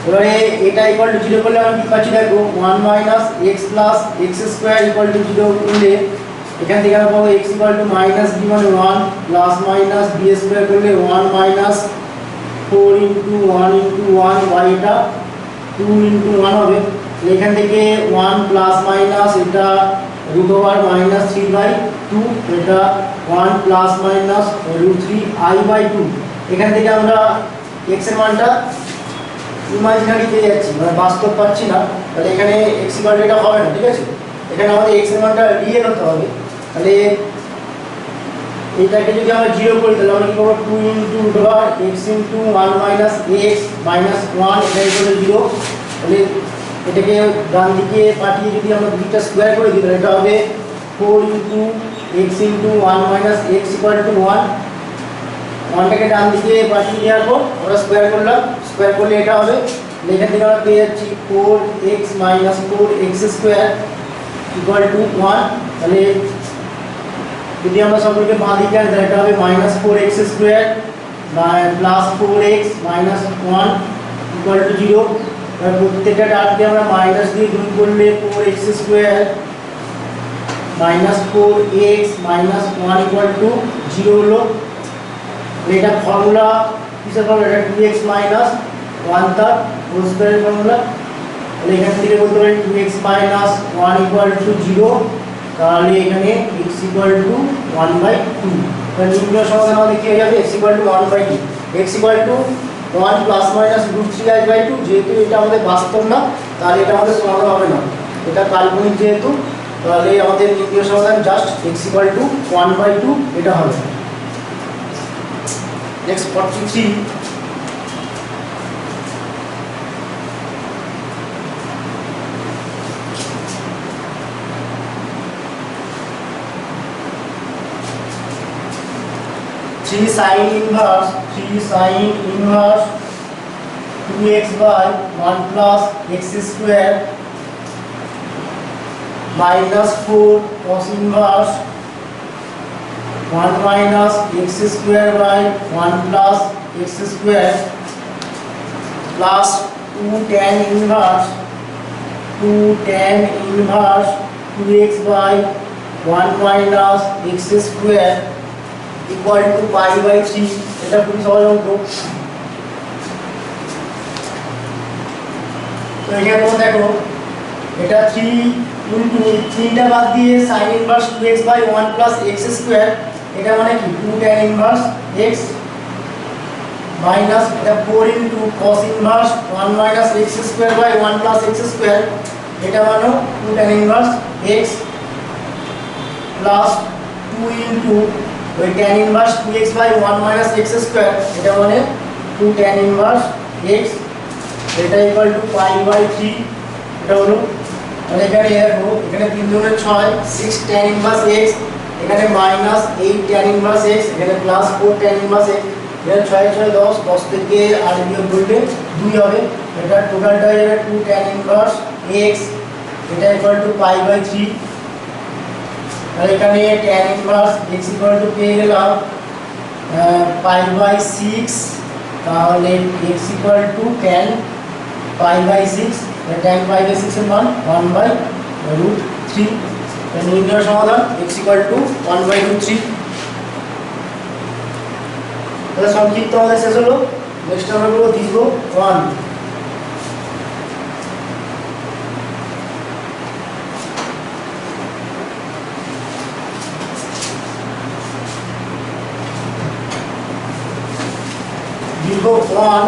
এবারে এটা ইকুয়াল টু 0 করলে আমরা কি পাচ্ছি দেখো 1 minus x plus x square equal to 0 করলে এখান থেকে আমরা পাবো x equal to minus b মানে 1 প্লাস মাইনাস b স্কয়ার করলে 1 মাইনাস 4 ইনটু 1 ইনটু 1 y এটা 2 ইনটু 1 হবে। এখান থেকে 1 প্লাস মাইনাস এটা রুট ওভার মাইনাস 3/2 এটা 1 প্লাস মাইনাস √3 i/2 এখান থেকে আমরা এক্স এর মানটা ইমাজিনারি পেয়ে যাচ্ছি, মানে বাস্তব পাচ্ছি না, তাহলে এখানে এক্স ইকুয়াল এটা হবে না, ঠিক আছে। এখানে আমাদের এক্স এর মানটা রিয়েল হতে হবে, তাহলে এইটাকে যদি আমরা 0 করি তাহলে আমরা কি করব 2 into x into 1 minus x minus 1 এটা ইকুয়াল 0। তাহলে এটাকে ডান দিকে পাঠিয়ে যদি আমরা দুইটা স্কয়ার করে দিই তাহলে এটা হবে 4 into x into 1 minus x equal to 1। 1টাকে ডান দিকে পাঠিয়ে দেওয়ার পর আমরা স্কয়ার করলাম, স্কয়ার করলে এটা হবে, এখান থেকে আমরা পেয়ে যাচ্ছি 4x minus 4x square equal to 1। তাহলে যদি আমরা সবগুলোকে বাঁ দিকে আনি তাহলে এটা হবে minus 4x square plus 4x minus 1 equal to 0। এবার প্রত্যেকটা টার্মকে আমরা মাইনাস দিয়ে গুণ করলে 4x square minus 4x minus 1 equal to 0 হলো। এটা ফর্মুলা কিসের ফর্মুলা? এটা 2x মাইনাস 1/3 হোল স্কয়ারের ফর্মুলা। তাহলে এখান থেকে বলতে পারি 2x মাইনাস 1 ইকুয়াল টু 0, তাহলে এখানে x ইকুয়াল টু 1/2। তাহলে নির্ণয় সমাধান আমাদের কি হয়ে যাবে? x equal to 1/2, x equal to 1 plus minus √3i/2। যেহেতু এটা আমাদের বাস্তব না তাহলে এটা আমাদের সমাধান হবে না, এটা কাল্পনিক যেহেতু, তাহলে আমাদের নির্ণয় সমাধান জাস্ট x ইকুয়াল টু 1/2 এটা হবে। Next 43, sin inverse 2x by 1 plus x square minus 4 cos inverse 1 minus x square by 1 plus x square plus 2 tan inverse 2x by 1 minus x square equal to pi/3। এটা খুবই সহজ অঙ্ক। তো এখানে তোমরা দেখো এটা 3 ইনটু 3টা বাদ দিয়ে sin inverse 2x by 1 plus x square, এটা মানে কি 2 tan ইনভার্স x মাইনাস এটা 4 into cos inverse 1 minus x square by 1 plus x square, এটা মানে 2 tan inverse x plus 2 into ওই tan inverse 2x by 1 minus x square, এটা মানে 2 tan inverse x, এটা ইকুয়াল টু pi/3। এটা হলো, তাহলে এখানে দেখো এখানে 3 দুগুণে 6 6 tan ইনভার্স x, এখানে মাইনাস 8 tan ইনভার্স x, এখানে প্লাস 4 tan ইনভার্স x, এখানে 6 6 10 10 থেকে 8 বিয়োগ করলে 2 হবে, এটা টোটালটা হয়ে যাবে 2 tan ইনভার্স x, এটা ইকুয়াল টু pi/3। তাহলে এখানে tan inverse x equal two পেয়ে গেলাম pi/6, তাহলে x equal to tan pi/6, tan pi/6 এর মান 1/√3। তাহলে নির্ণয় সমাধান x ইকুয়াল টু 1/√3। তাহলে সংক্ষিপ্ত আমাদের শেষ হলো। নেক্সট আমরা করব দীর্ঘ 1। দীর্ঘ 1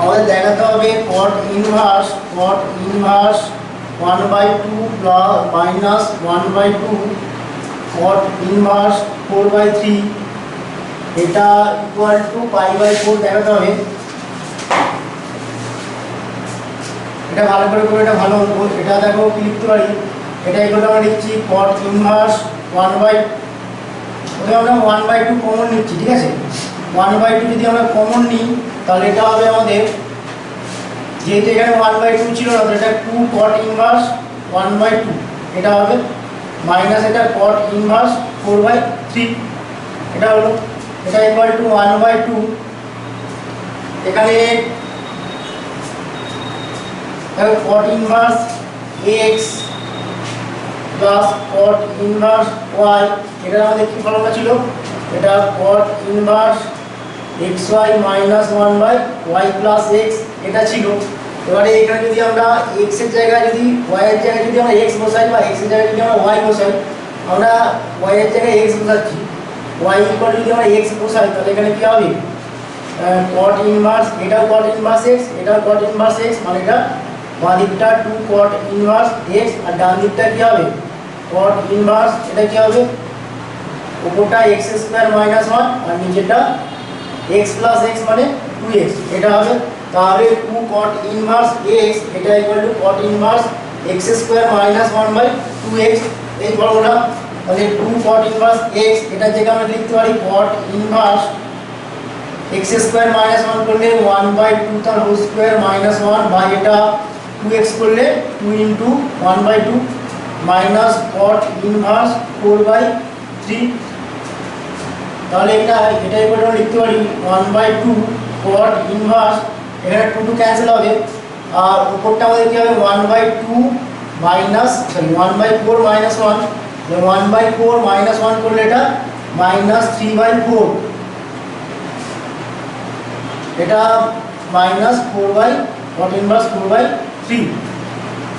আমাদের দেখাতে হবে cot inverse 1/2 plus minus 1/2 cot inverse 4/3, এটা ইকুয়াল টু pi/4 দেখাতে হবে। এটা ভালো করে করবে, এটা ভালো অঙ্ক। এটা দেখো কি লিখতে পারি, এটা ইকুয়াল আমরা লিখছি cot ইনভার্স 1/, ওটা আমরা 1/2 কমন নিচ্ছি, ঠিক আছে। 1/2 যদি আমরা কমন নিই তাহলে এটা হবে আমাদের, যেহেতু এখানে 1/2 ছিল না তো এটা 2 cot ইনভার্স 1/2, এটা হবে মাইনাস এটা cot ইনভার্স 4/3, এটা হলো, এটা ইকুয়াল টু 1/2। এখানে cot inverse x plus cot inverse y, এটা আমাদের কি ফর্মুলা ছিল? এটা cot inverse xy minus 1/y plus x, এটা ছিল। এবারে এখানে যদি আমরা x এর জায়গায় যদি y এর জায়গায় যদি আমরা x বসাই বা x এর জায়গায় যদি আমরা y বসাই, আমরা y এর জায়গায় x বসাচ্ছি, y ইকুয়াল যদি আমরা x বসাই তাহলে এখানে কি হবে cot ইনভার্স, এটাও cot ইনভার্স x, এটাও cot ইনভার্স x, মানে এটা বাঁ দিকটা 2 cot ইনভার্স x আর ডান দিকটা কি হবে cot ইনভার্স, এটা কি হবে উপরটা x স্কয়ার মাইনাস 1 আর নিচেটা x প্লাস x মানে 2x, এটা হবে তাহলে 2 cot ইনভার্স x এটা equal to cot inverse x square minus 1 by 2x, এই ফর্মুলা। তাহলে 2 cot ইনভার্স x এটা যেটা আমরা লিখতে পারি cot inverse x square minus 1 করলে 1 বাই 2 তার হোল স্কয়ার মাইনাস 1 বাই এটা 2x করলে 2 into 1 by 2 minus cot inverse 4 by 3। তাহলে এটা ইকুয়াল টু লিখতে পারি 1 বাই 2 cot ইনভার্স, এখানে 2 2 ক্যান্সেল হবে আর উপরটা আমাদের কি হবে 1 by 2 minus 1 by 4 minus 1, 1 by 4 minus 1 করলে এটা মাইনাস 3 বাই 4, এটা minus 4 by cot inverse 4 by 3।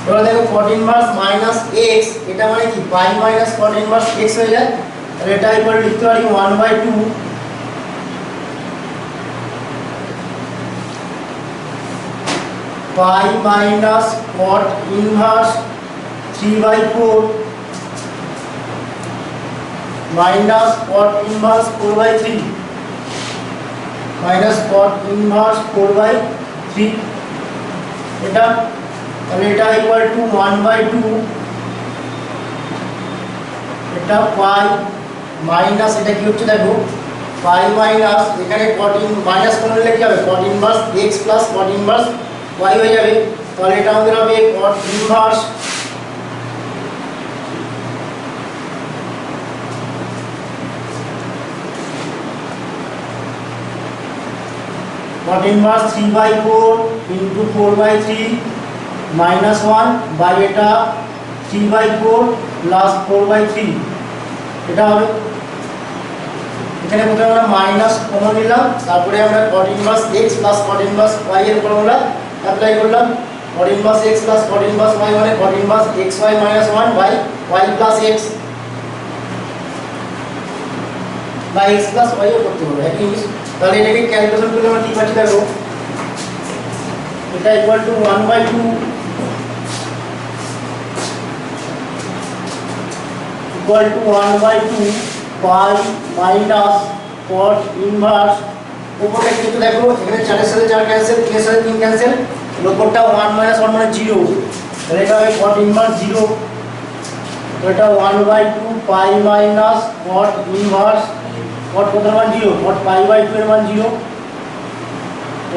এবার দেখো cot ইনভার্স মাইনাস x এটা মানে কি pi minus cot inverse x হয়ে যায়, তাহলে এটা ইকুয়াল লিখতে পারি 1 by 2 pi minus cot inverse 3 by 4 minus cot inverse 4 by 3 minus cot inverse 4 by 3, এটা তাহলে এটা ইকুয়াল টু 1 বাই 2 এটা পাই মাইনাস এটা কি হচ্ছে দেখো পাই মাইনাস এখানে cot ইন মাইনাস কোন হলে কি হবে cot inverse x plus cot inverse y হয়ে যাবে, তাহলে এটা আমাদের হবে cot inverse cot inverse 3 by 4 into 4 by 3 minus 1 by এটা 3 বাই 4 প্লাস 4 বাই 3, এটা হবে। এখানে প্রথমে আমরা মাইনাস কমন নিলাম, তারপরে আমরা cot inverse x plus cot inverse y এর ফর্মুলা অ্যাপ্লাই করলাম। cot inverse x plus cot inverse y মানে cot inverse xy minus 1 by y plus x by x plus y এর করতে হবে একই জিনিস। তাহলে এটাকে ক্যালকুলেশন করলে আমরা কি পাচ্ছি দেখো এটা equal to 1 by 2 equal to 1 by 2 pi minus cot inverse, উপরটা কিন্তু দেখো এখানে 4 এর সাথে 4 ক্যান্সেল, 3 এর সাথে 3 ক্যান্সেল, উপরটা 1 মাইনাস 1 মানে 0, তাহলে এটা হবে cot ইনভার্স 0, এটা 1 by 2 pi minus cot inverse cot কত মান 0 cot পাই বাই 2 এর মান 0,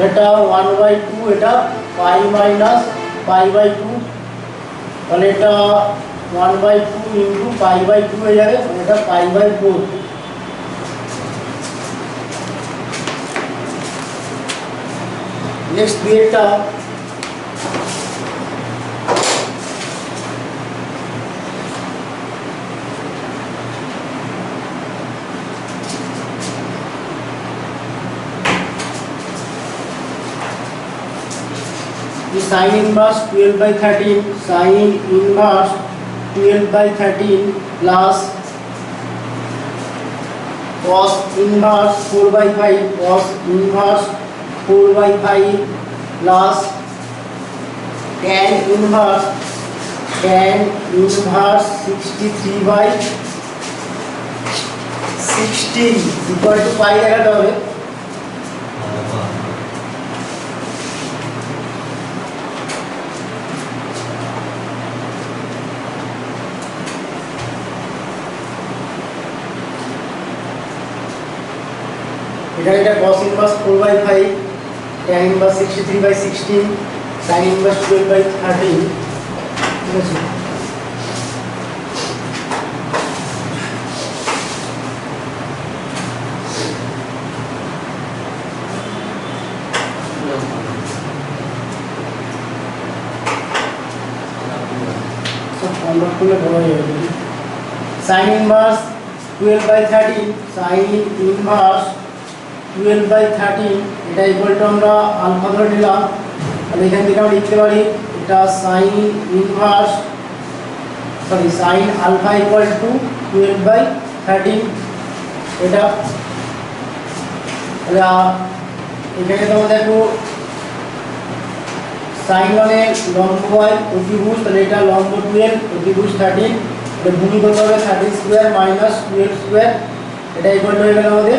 এটা 1 বাই 2 এটা পাই মাইনাস পাই বাই 2, তাহলে এটা 1 বাই 2 ইনটু পাই বাই 2 হয়ে যাবে, এটা পাই বাই 4। নেক্সট বিয়েটা sin inverse 12 by 13 sin inverse 12 by 13 plus cos inverse 4 by 5 cos inverse 4 by 5 plus tan inverse 63 by 16 equal to pi দেখাতে হবে। এটা cos inverse 4 by 5 tan inverse 63 by 16 sin inverse 12 by 13, ঠিক আছে। Convert করলে বড় হয়ে যাবে। sin inverse 12 by 13 sin inverse 12 by 13 এটা ইকুয়াল টু আমরা আলফা ধরে নিলাম, তাহলে এখান থেকে আমরা লিখতে পারি এটা sin inverse sin alpha equal to 12 by 13, এটা তাহলে এখানে তোমরা দেখো sin 1 এর লম্ব হয় অতিভুজ, তাহলে এটা লম্ব 12, অতিভুজ 13, এটা ভূমি কত হবে 13 স্কয়ার মাইনাস 12 স্কয়ার, এটা ইকুয়াল হয়ে গেল আমাদের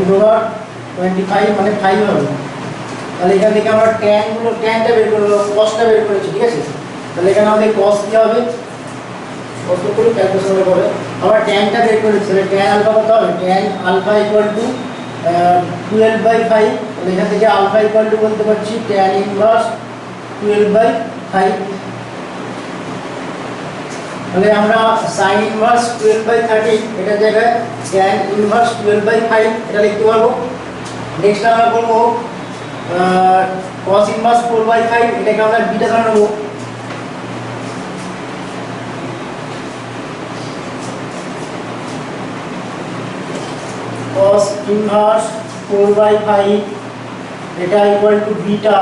√25 মানে 5 হবে। তাহলে এখান থেকে আমরা ট্যানটা বের করে কসটা বের করেছি, ঠিক আছে। তাহলে এখানে আমাদের কস কি হবে, কস করে ক্যালকুলেশন করে আমরা ট্যানটা বের করেছি। তাহলে ট্যান আলফা কত হবে, ট্যান আলফা ইকুয়াল টু 12/5, তাহলে এখান থেকে আলফা ইকুয়াল টু বলতে পারছি ট্যান ইনভার্স 12/5। তাহলে আমরা sin ইনভার্স 12/13 এটা জায়গায় tan ইনভার্স 12/5 এটা লিখতে পারবো। নেক্সট আমরা করব cos ইনভার্স 4/5, এটাকে আমরা বিটা ধরে নেব। cos ইনভার্স 4/5 এটা ইকুয়াল টু বিটা,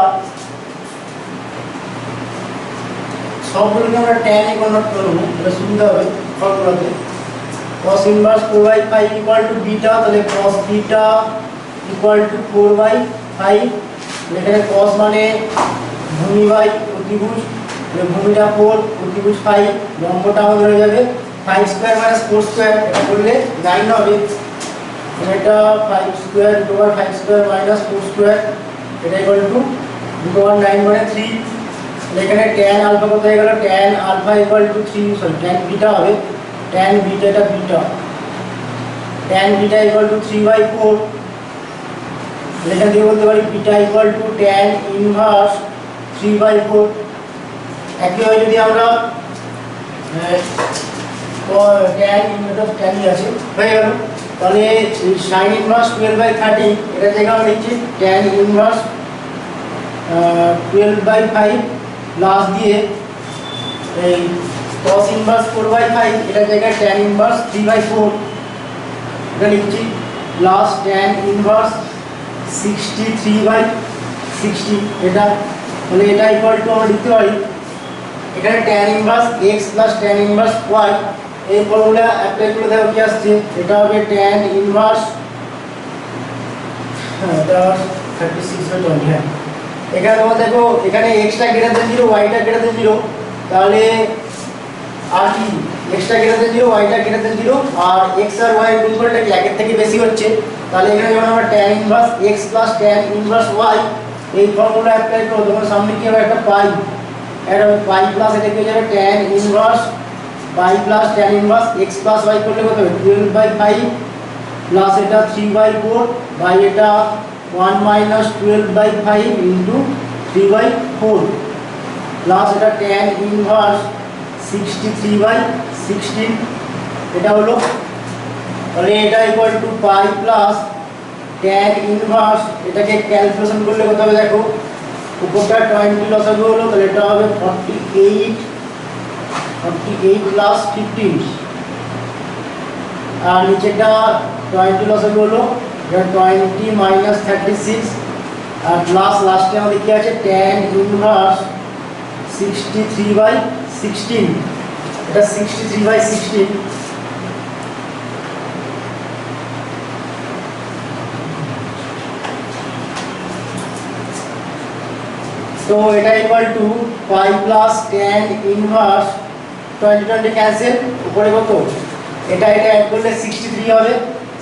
সবগুলোকে আমরা tan এ কনভার্ট করব, এটা সুবিধা হবে ফর্মুলাতে। cos inverse 4/5 equal to beta, তাহলে cos বিটা ইকুয়াল টু 4/5। এখানে cos মানে ভূমি বাই অতিভুজ, তাহলে ভূমিটা 4, অতিভুজ 5, লম্বটা আমাদের হয়ে যাবে 5 স্কয়ার মাইনাস 4 স্কয়ার, এটা করলে 9 হবে। এটা 5 স্কয়ার / 5 স্কয়ার মাইনাস 4 স্কয়ার, এটা ইকুয়াল টু √9 মানে 3। এখানে tan আলফা কত হয়ে গেল, tan alpha equal to 3, sorry tan beta হবে, tan বিটা এটা beta, tan beta equal to 3/4। এখান থেকে বলতে পারি beta equal to tan inverse 3/4। একইভাবে যদি আমরা tan ইনভার্স tan আছে হয়ে গেল, তাহলে sin ইনভার্স 12/13 এটা জায়গা আমরা লিখছি tan ইনভার্স 12/5 প্লাস দিয়ে এই cos ইনভার্স 4/5 এটা জায়গায় tan ইনভার্স 3/4 এটা লিখছি, প্লাস tan ইনভার্স 63/60 এটা, তাহলে এটা ইকুয়াল টু আমরা লিখতে পারি এখানে tan inverse x plus tan inverse y, এই ফর্মুলা অ্যাপ্লাই করে দেখো কি আসছে, এটা হবে tan ইনভার্স এটা 36/20। হ্যাঁ, এখানে তোমরা দেখো এখানে x টা গ্রেটার দেন 0 y টা গ্রেটার দেন 0, তাহলে আর কি x টা গ্রেটার দেন 0 y টা গ্রেটার দেন 0 আর x আর y এর গুণফলটা কি একের থেকে বেশি হচ্ছে, তাহলে এখানে যখন আমরা tan inverse x plus tan inverse y এই ফর্মুলা অ্যাপ্লাই করব তখন সামনে কি হবে, একটা পাই, এটা পাই প্লাস এটা কি হয়ে যাবে tan ইনভার্স পাই plus tan inverse x plus y করলে কত হবে 12/5 প্লাস এটা 3/4 বাই এটা 1 মাইনাস 12/5 ইন্টু 3/4 প্লাস এটা tan ইনভার্স 63/16 এটা হলো, তাহলে এটা equal to pi plus tan inverse, এটাকে ক্যালকুলেশন করলে কত হবে দেখো, উপরটা 20 লসাগু হলো, তাহলে এটা হবে 48 প্লাস 15 আর নিচেটা 20 লসাগু হলো, এটা 20 মাইনাস 36 আর প্লাস লাস্টে আমাদের কি আছে tan ইনভার্স 63/16 এটা 63/16। তো এটা equal to pi plus tan inverse 20 cancel, উপরে কত এটা অ্যাড করলে 63 হবে,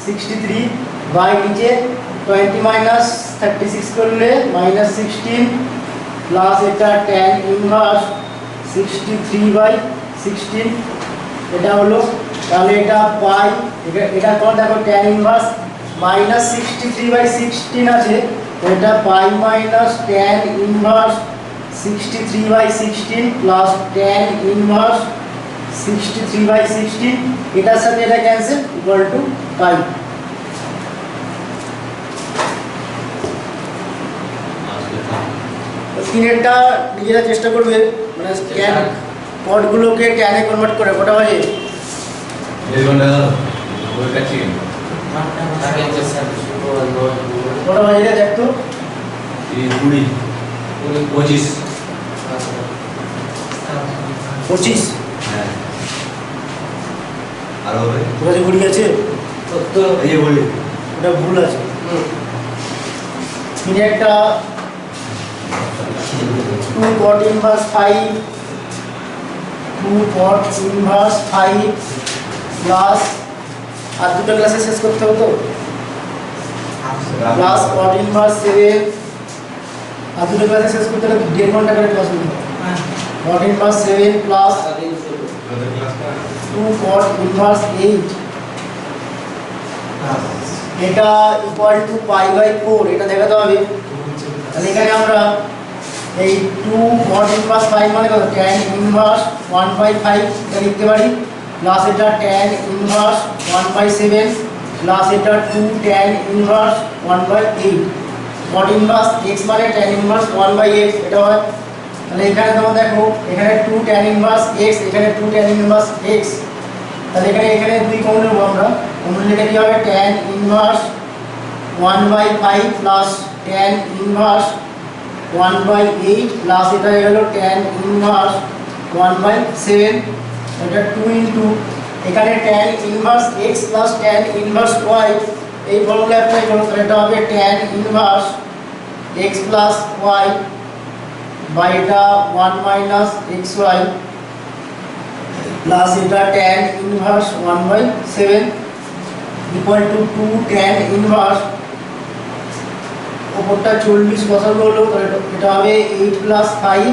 63 বাই নিচে 20 মাইনাস 36 করলে মাইনাস 16 প্লাস এটা tan ইনভার্স 63/16 এটা হলো, তাহলে এটা পাই এটা কোন দেখো tan ইনভার্স মাইনাস 63/16 আছে, এটা pi minus tan inverse 63/16 plus tan inverse 63/16 এটার সাথে এটা ক্যান্সেল ইকুয়াল টু পাই। স্ক্রিনেরটা নিজেরা চেষ্টা করবে মানে স্ক্যান কোডগুলোকে ট্যানে কনভার্ট করে কটা বাজে কটা বাজে দেখতো 25 হ্যাঁ আর হবে ওটা ঘুরে গেছে তো এই বলি ওটা ভুল আছে फिर একটা 2 cot inverse 5 2 cot inverse 5 plus আর দুটো ক্লাসে শেষ করতে হতো প্লাস cot inverse 7 আর দুটো ক্লাসে শেষ করতে হলে 1.5 ঘন্টা করে ক্লাস হতো cot inverse 7 plus 2 cot inverse 8 এটা ইকুয়াল টু পাই বাই 4 এটা দেখাতে হবে। তাহলে এখানে আমরা এই 2 cot inverse 5 মানে কত tan inverse 1/5 এটা লিখতে পারি প্লাস এটা tan inverse 1/7 প্লাস এটা 2 tan inverse 1/8 cot inverse x মানে tan inverse 1/x এটা হয়। তাহলে এখানে তোমরা দেখো এখানে 2 tan inverse x এখানে 2 tan inverse x তাহলে এখানে দুই কমন নেব আমরা কমন নিলে কি হবে tan inverse 1/5 plus tan inverse 1/8 plus এটা হয়ে গেল tan inverse 1/7 এটা 2 ইনটু এখানে tan inverse x plus tan inverse y এই ফর্মুলা অ্যাপ্লাই করো তাহলে এটা হবে tan inverse x plus y by এটা 1 মাইনাস xy প্লাস এটা tan inverse 1/7 equal to 2 tan inverse উপরটা 40 বসাবো হলো তাহলে এটা হবে 8 প্লাস 5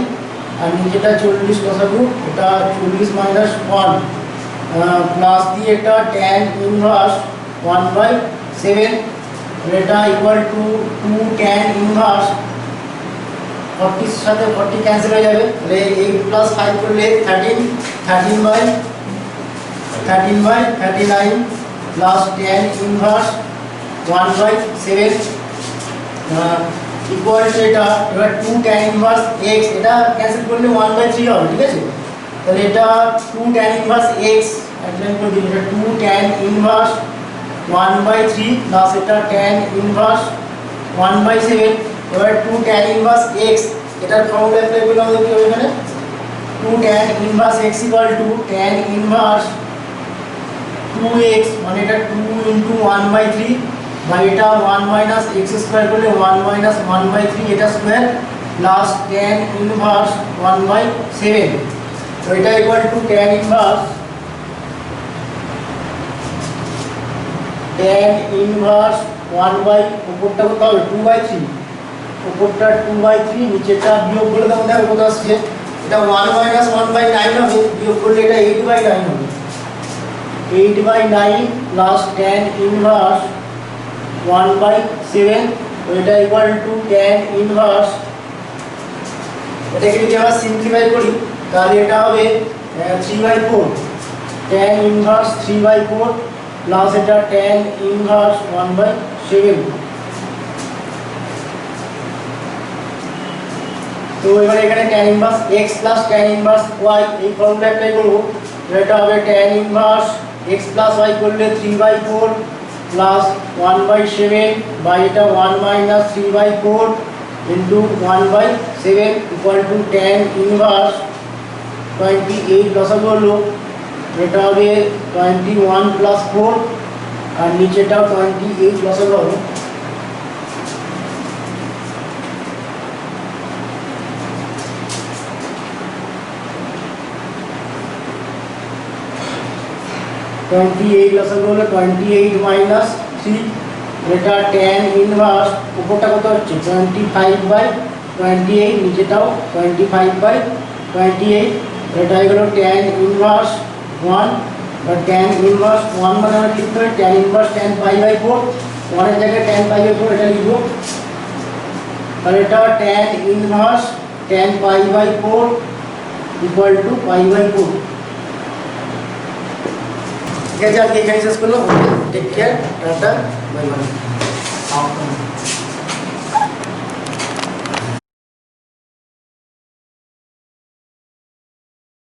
আর নিচেটা 40 বসাবো এটা 40 মাইনাস 1 প্লাস দিয়ে এটা tan inverse 1/7 এটা ইকুয়াল টু 2 tan inverse 40 এর সাথে 40 ক্যান্সেল হয়ে যাবে তাহলে 8 প্লাস 5 করলে 13/39 plus tan inverse 1/7 equal to এটা এবার 2 tan inverse x এটা ক্যান্সেল করলে 1/3 হবে ঠিক আছে তাহলে এটা 2 tan inverse x অ্যাপ্লাই করে দিন এটা 2 tan inverse 1/3 প্লাস এটা tan inverse 1/7 এবার 2 tan inverse x এটার ফর্মুলা অ্যাপ্লাই করলে আমাদের কি হবে এখানে 2 tan inverse x equal to tan inverse 2x মানে এটা 2 into 1/3 বা এটা 1 minus x স্কয়ার করলে 1 minus 1/3 এটা স্কয়ার প্লাস tan inverse 1/7 তো এটা ইকুয়াল টু tan inverse উপরটা কত হবে 2/3 উপরটা 2/3 নিচেটা বিয়োগ করলে তখন দেখো কত আসছে এটা 1 minus 1/9 হবে বিয়োগ করলে এটা 8/9 হবে 8/9 প্লাস tan inverse 1/7 তো এটা ইকুয়াল টু tan inverse এটাকে যদি আমরা সিম্পলিফাই করি তাহলে এটা হবে 3/4 tan inverse 3/4 প্লাস এটা tan inverse 1/7 তো এবারে এখানে tan inverse x plus tan inverse y এই ফর্মুলা অ্যাপ্লাই করব এটা হবে tan inverse x plus y করলে 3/4 plus 1/7 by এটা 1 minus 3/4 into 1/7 equal to tan inverse 28 লসাগু হলো এটা হবে 21 plus 4 আর নিচেটাও 28 লসাগু হবে লসাগু হলো 28 minus 3 এটা tan inverse উপরটা কত হচ্ছে 25/28 নিচেটাও 25/28 এটা হলো tan inverse 1 বা tan inverse 1 মানে আমরা লিখতে পারি tan inverse tan pi/4 1 এর জায়গায় tan pi/4 এটা লিখব আর এটা tan inverse tan pi/4 equal to pi/4 ঠিক আছে আজকে এখানে শেষ করলাম take care tata bye by